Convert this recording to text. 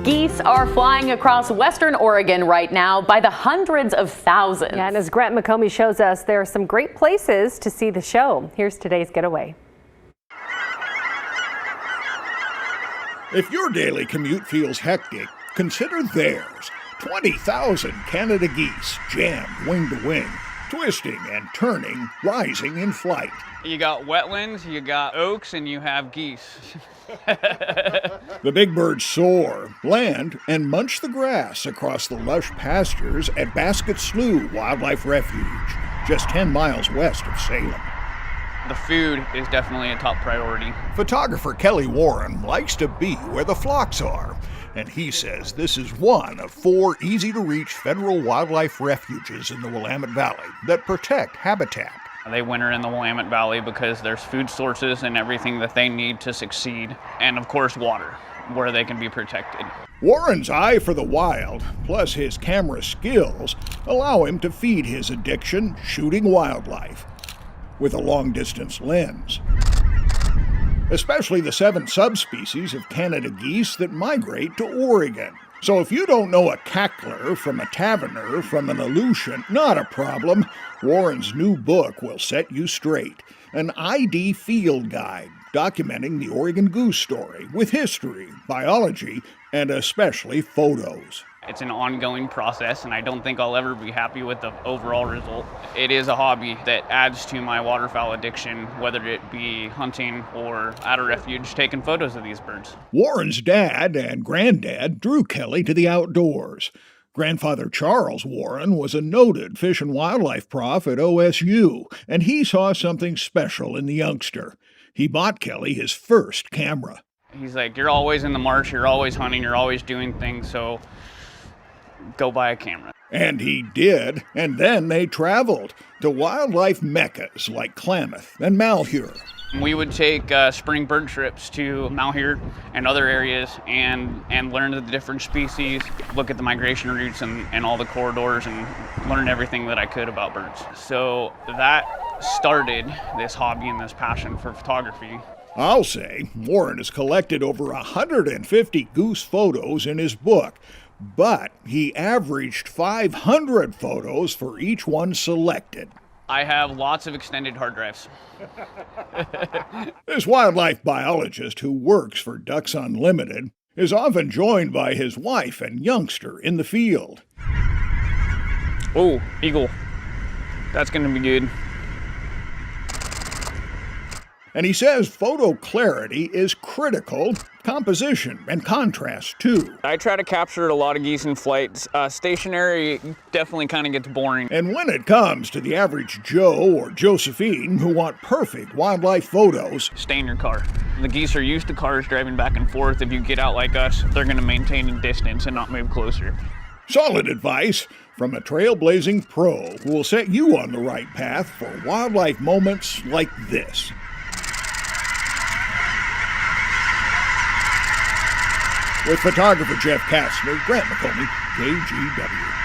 Geese are flying across western Oregon right now by the hundreds of thousands. Yeah, and as Grant McComey shows us, there are some great places to see the show. Here's today's Getaway. If your daily commute feels hectic, consider theirs. 20,000 Canada geese jammed wing to wing, twisting and turning, rising in flight. You got wetlands, you got oaks, and you have geese. The big birds soar, land, and munch the grass across the lush pastures at Basket Slough Wildlife Refuge, just 10 miles west of Salem. The food is definitely a top priority. Photographer Kelly Warren likes to be where the flocks are, and he says this is one of 4 easy-to-reach federal wildlife refuges in the Willamette Valley that protect habitat. They winter in the Willamette Valley because there's food sources and everything that they need to succeed, and of course water, where they can be protected. Warren's eye for the wild, plus his camera skills, allow him to feed his addiction shooting wildlife with a long-distance lens. Especially the 7 subspecies of Canada geese that migrate to Oregon. So if you don't know a cackler from a taverner from an Aleutian, not a problem. Warren's new book will set you straight. An ID field guide documenting the Oregon goose story with history, biology, and especially photos. It's an ongoing process, and I don't think I'll ever be happy with the overall result. It is a hobby that adds to my waterfowl addiction, whether it be hunting or at a refuge taking photos of these birds. Warren's dad and granddad drew Kelly to the outdoors. Grandfather Charles Warren was a noted fish and wildlife prof at OSU, and he saw something special in the youngster. He bought Kelly his first camera. He's like, you're always in the marsh, you're always hunting, you're always doing things, so go buy a camera. And he did, and then they traveled to wildlife meccas like Klamath and Malheur. We would take spring bird trips to Malheur and other areas and learn the different species, look at the migration routes and all the corridors, and learn everything that I could about birds. So that started this hobby and this passion for photography. I'll say Warren has collected over 150 goose photos in his book, but he averaged 500 photos for each one selected. I have lots of extended hard drives. This wildlife biologist who works for Ducks Unlimited is often joined by his wife and youngster in the field. Oh, eagle. That's going to be good. And he says photo clarity is critical, composition and contrast too. I try to capture a lot of geese in flight. Stationary definitely kind of gets boring. And when it comes to the average Joe or Josephine who want perfect wildlife photos, stay in your car. The geese are used to cars driving back and forth. If you get out like us, they're going to maintain a distance and not move closer. Solid advice from a trailblazing pro who will set you on the right path for wildlife moments like this. With photographer Jeff Kastner, Grant McComey, KGW.